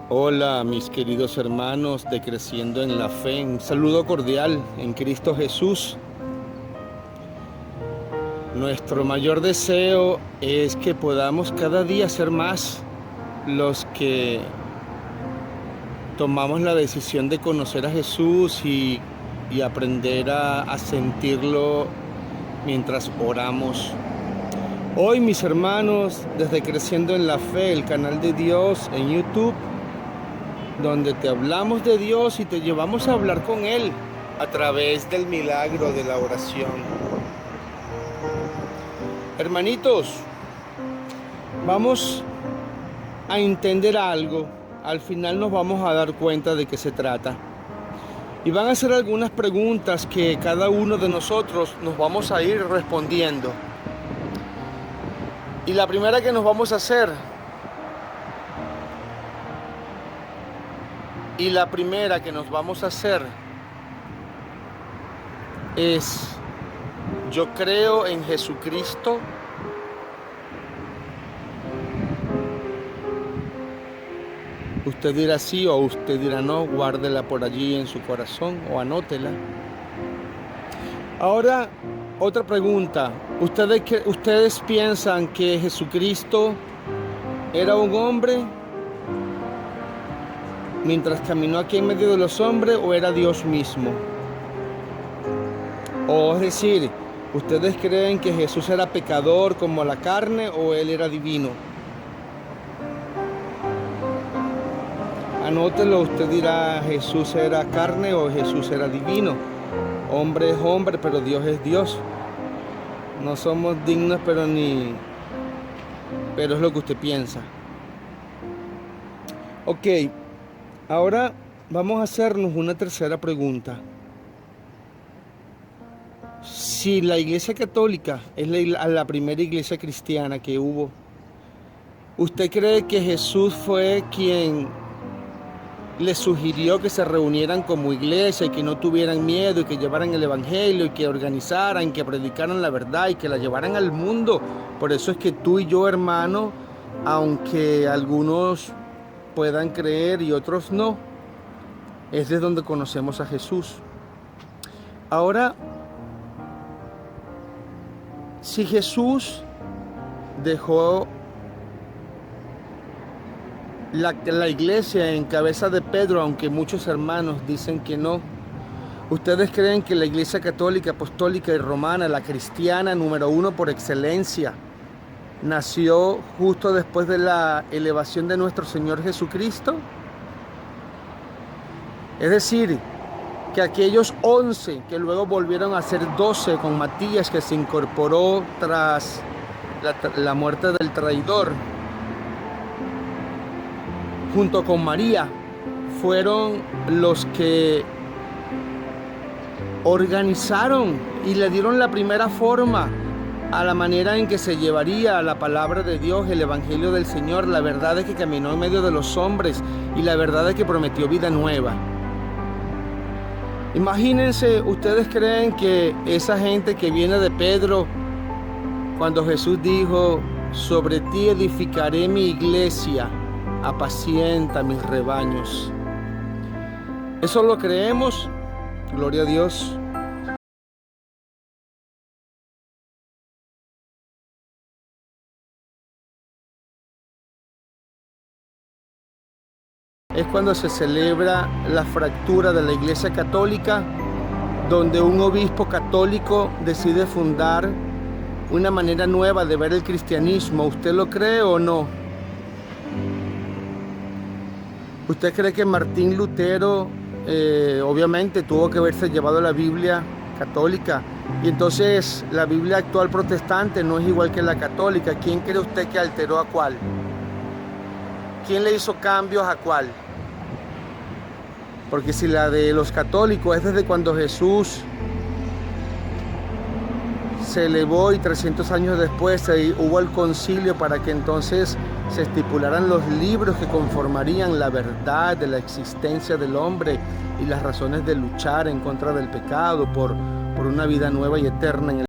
Hola, mis queridos hermanos de Creciendo en la Fe. Un saludo cordial en Cristo Jesús. Nuestro mayor deseo es que podamos cada día ser más los que tomamos la decisión de conocer a Jesús y aprender a sentirlo mientras oramos. Hoy, mis hermanos, desde Creciendo en la Fe, el canal de Dios en YouTube, donde te hablamos de Dios y te llevamos a hablar con Él a través del milagro de la oración. Hermanitos, vamos a entender algo. Al final nos vamos a dar cuenta de qué se trata. Y van a hacer algunas preguntas que cada uno de nosotros nos vamos a ir respondiendo. Y la primera que nos vamos a hacer, es: yo creo en Jesucristo. Usted dirá sí o usted dirá no, guárdela por allí en su corazón o anótela. Ahora, otra pregunta. ¿Ustedes piensan que Jesucristo era un hombre mientras caminó aquí en medio de los hombres, o era Dios mismo? O es decir, ¿ustedes creen que Jesús era pecador como la carne, o él era divino? Anótelo, usted dirá: ¿Jesús era carne o Jesús era divino? Hombre es hombre, pero Dios es Dios. No somos dignos, pero es lo que usted piensa. Ok, ahora vamos a hacernos una tercera pregunta. Si la Iglesia Católica es la primera iglesia cristiana que hubo, ¿usted cree que Jesús fue quien les sugirió que se reunieran como iglesia y que no tuvieran miedo y que llevaran el evangelio y que organizaran, que predicaran la verdad y que la llevaran al mundo? Por eso es que tú y yo, hermano, aunque algunos puedan creer y otros no, es de donde conocemos a Jesús. Ahora, si Jesús dejó la iglesia en cabeza de Pedro, aunque muchos hermanos dicen que no, ¿ustedes creen que la Iglesia Católica, Apostólica y Romana, la cristiana número uno por excelencia, nació justo después de la elevación de nuestro Señor Jesucristo? Es decir, que aquellos 11 que luego volvieron a ser 12 con Matías, que se incorporó tras la muerte del traidor, junto con María, fueron los que organizaron y le dieron la primera forma a la manera en que se llevaría la palabra de Dios, el evangelio del Señor, la verdad es que caminó en medio de los hombres y la verdad es que prometió vida nueva. Imagínense, ¿ustedes creen que esa gente que viene de Pedro, cuando Jesús dijo: sobre ti edificaré mi iglesia, apacienta mis rebaños? ¿Eso lo creemos? Gloria a Dios. Es cuando se celebra la fractura de la Iglesia Católica, donde un obispo católico decide fundar una manera nueva de ver el cristianismo. ¿Usted lo cree o no? ¿Usted cree que Martín Lutero obviamente tuvo que haberse llevado la Biblia católica, y entonces la Biblia actual protestante no es igual que la católica? ¿Quién cree usted que alteró a cuál? ¿Quién le hizo cambios a cuál? Porque si la de los católicos es desde cuando Jesús se elevó y 300 años después hubo el concilio para que entonces se estipularan los libros que conformarían la verdad de la existencia del hombre y las razones de luchar en contra del pecado por una vida nueva y eterna en el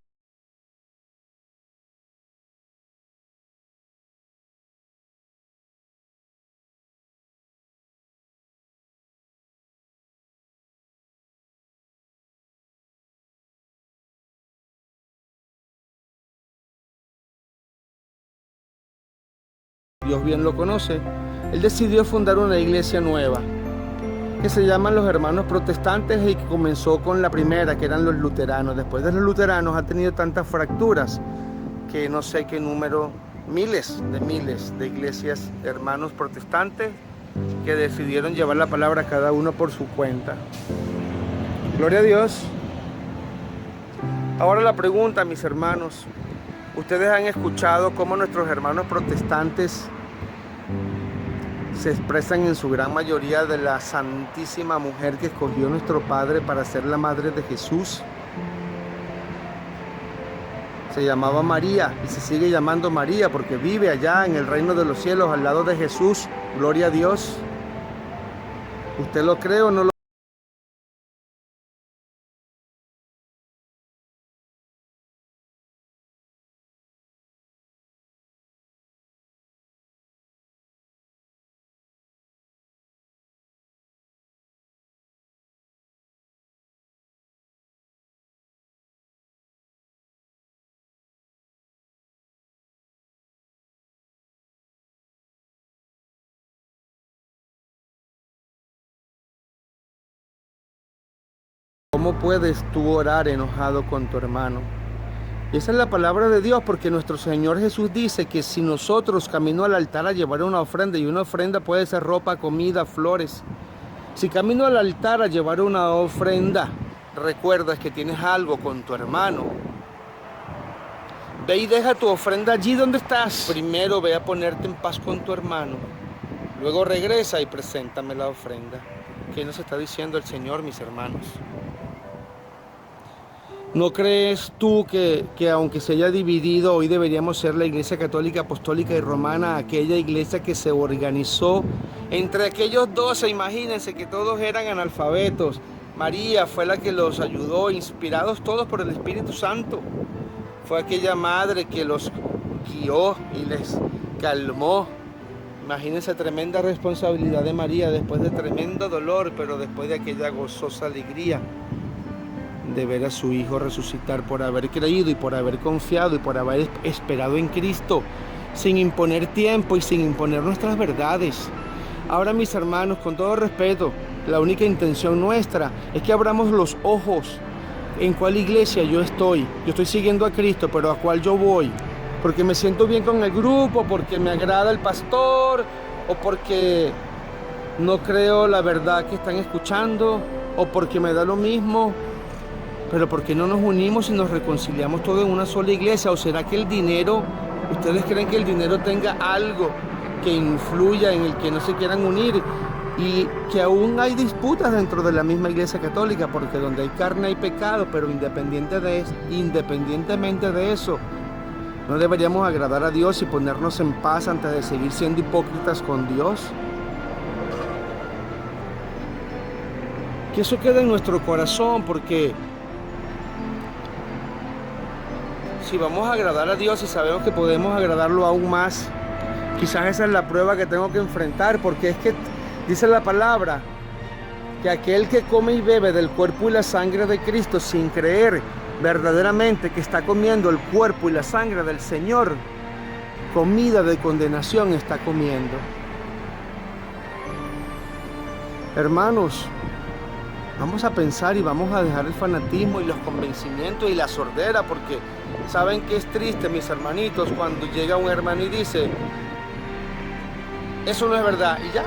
Dios bien lo conoce, él decidió fundar una iglesia nueva, que se llaman los Hermanos Protestantes, y que comenzó con la primera, que eran los luteranos. Después de los luteranos ha tenido tantas fracturas que no sé qué número, miles de iglesias, hermanos protestantes, que decidieron llevar la palabra cada uno por su cuenta. Gloria a Dios. Ahora la pregunta, mis hermanos, ¿ustedes han escuchado cómo nuestros hermanos protestantes se expresan en su gran mayoría de la santísima mujer que escogió nuestro Padre para ser la madre de Jesús? Se llamaba María y se sigue llamando María porque vive allá en el reino de los cielos al lado de Jesús. Gloria a Dios. ¿Usted lo cree o no lo cree? ¿Cómo puedes tú orar enojado con tu hermano? Y esa es la palabra de Dios, porque nuestro Señor Jesús dice que si nosotros camino al altar a llevar una ofrenda, y una ofrenda puede ser ropa, comida, flores, si camino al altar a llevar una ofrenda, recuerdas que tienes algo con tu hermano, ve y deja tu ofrenda allí donde estás. Primero ve a ponerte en paz con tu hermano, luego regresa y preséntame la ofrenda. ¿Qué nos está diciendo el Señor, mis hermanos? ¿No crees tú que aunque se haya dividido, hoy deberíamos ser la Iglesia Católica, Apostólica y Romana, aquella iglesia que se organizó entre aquellos 12? Imagínense que todos eran analfabetos. María fue la que los ayudó, inspirados todos por el Espíritu Santo. Fue aquella madre que los guió y les calmó. Imagínense tremenda responsabilidad de María después de tremendo dolor, pero después de aquella gozosa alegría de ver a su Hijo resucitar, por haber creído y por haber confiado y por haber esperado en Cristo, sin imponer tiempo y sin imponer nuestras verdades. Ahora, mis hermanos, con todo respeto, la única intención nuestra es que abramos los ojos en cuál iglesia yo estoy. Yo estoy siguiendo a Cristo, pero ¿a cuál yo voy? Porque me siento bien con el grupo, porque me agrada el pastor, o porque no creo la verdad que están escuchando, o porque me da lo mismo. Pero ¿por qué no nos unimos y nos reconciliamos todos en una sola iglesia? ¿O será que el dinero, ustedes creen que el dinero tenga algo que influya en el que no se quieran unir? Y que aún hay disputas dentro de la misma Iglesia Católica, porque donde hay carne hay pecado, pero independientemente de eso, ¿no deberíamos agradar a Dios y ponernos en paz antes de seguir siendo hipócritas con Dios? Que eso quede en nuestro corazón, porque si vamos a agradar a Dios y sabemos que podemos agradarlo aún más, quizás esa es la prueba que tengo que enfrentar, porque es que dice la palabra que aquel que come y bebe del cuerpo y la sangre de Cristo sin creer verdaderamente que está comiendo el cuerpo y la sangre del Señor, comida de condenación está comiendo. Hermanos, vamos a pensar y vamos a dejar el fanatismo y los convencimientos y la sordera, porque saben que es triste, mis hermanitos, cuando llega un hermano y dice, eso no es verdad, y ya.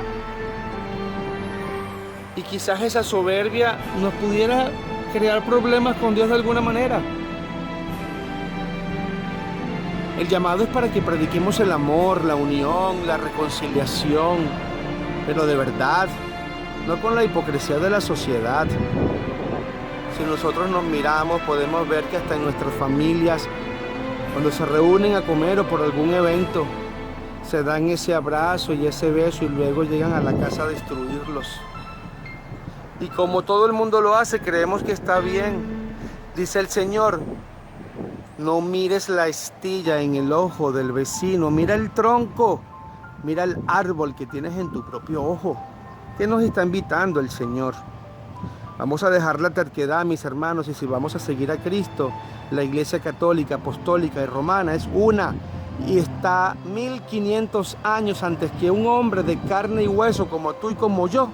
Y quizás esa soberbia nos pudiera crear problemas con Dios de alguna manera. El llamado es para que prediquemos el amor, la unión, la reconciliación, pero de verdad, no con la hipocresía de la sociedad. Si nosotros nos miramos, podemos ver que hasta en nuestras familias, cuando se reúnen a comer o por algún evento, se dan ese abrazo y ese beso y luego llegan a la casa a destruirlos. Y como todo el mundo lo hace, creemos que está bien. Dice el Señor, no mires la astilla en el ojo del vecino, mira el tronco, mira el árbol que tienes en tu propio ojo. ¿Qué nos está invitando el Señor? Vamos a dejar la terquedad, mis hermanos, y si vamos a seguir a Cristo, la Iglesia Católica, Apostólica y Romana es una, y está 1500 años antes que un hombre de carne y hueso como tú y como yo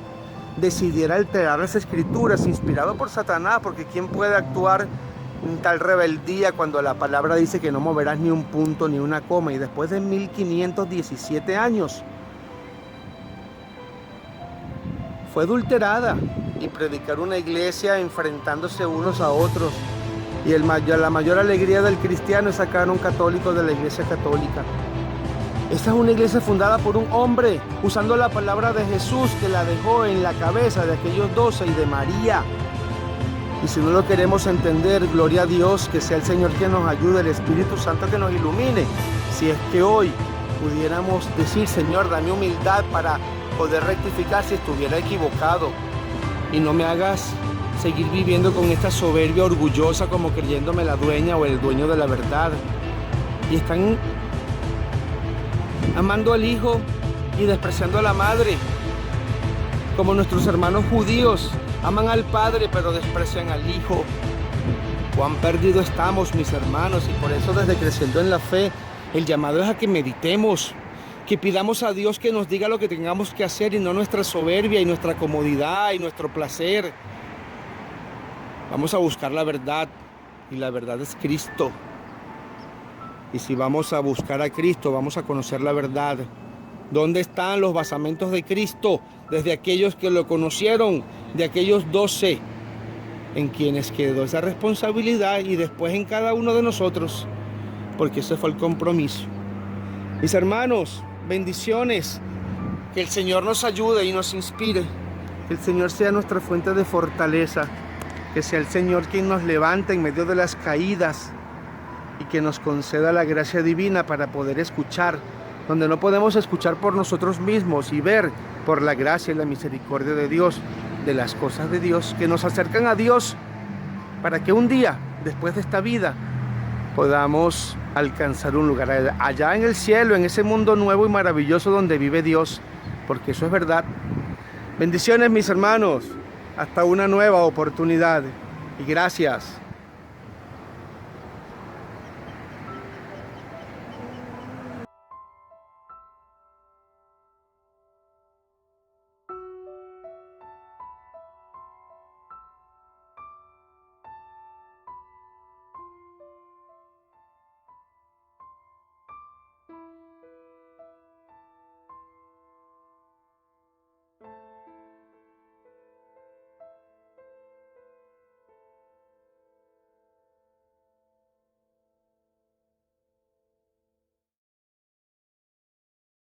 decidiera alterar las escrituras inspirado por Satanás, porque ¿quién puede actuar en tal rebeldía cuando la palabra dice que no moverás ni un punto ni una coma? Y después de 1517 años fue adulterada, y predicar una iglesia enfrentándose unos a otros. Y la mayor alegría del cristiano es sacar a un católico de la iglesia católica. Esta es una iglesia fundada por un hombre, usando la palabra de Jesús, que la dejó en la cabeza de aquellos 12 y de María. Y si no lo queremos entender, gloria a Dios, que sea el Señor que nos ayude, el Espíritu Santo que nos ilumine. Si es que hoy pudiéramos decir, Señor, dame humildad para poder rectificar si estuviera equivocado. Y no me hagas seguir viviendo con esta soberbia orgullosa como creyéndome la dueña o el dueño de la verdad. Y están amando al Hijo y despreciando a la Madre, como nuestros hermanos judíos aman al Padre pero desprecian al Hijo. Cuán perdido estamos, mis hermanos, y por eso desde Creciendo en la Fe el llamado es a que meditemos, que pidamos a Dios que nos diga lo que tengamos que hacer y no nuestra soberbia y nuestra comodidad y nuestro placer. Vamos a buscar la verdad, y la verdad es Cristo. Y si vamos a buscar a Cristo, vamos a conocer la verdad. ¿Dónde están los basamentos de Cristo? Desde aquellos que lo conocieron, de aquellos 12, en quienes quedó esa responsabilidad, y después en cada uno de nosotros, porque ese fue el compromiso. Mis hermanos, bendiciones. Que el Señor nos ayude y nos inspire. Que el Señor sea nuestra fuente de fortaleza. Que sea el Señor quien nos levante en medio de las caídas, y que nos conceda la gracia divina para poder escuchar donde no podemos escuchar por nosotros mismos, y ver por la gracia y la misericordia de Dios, de las cosas de Dios que nos acercan a Dios, para que un día, después de esta vida, podamos alcanzar un lugar allá en el cielo, en ese mundo nuevo y maravilloso donde vive Dios, porque eso es verdad. Bendiciones, mis hermanos, hasta una nueva oportunidad, y gracias.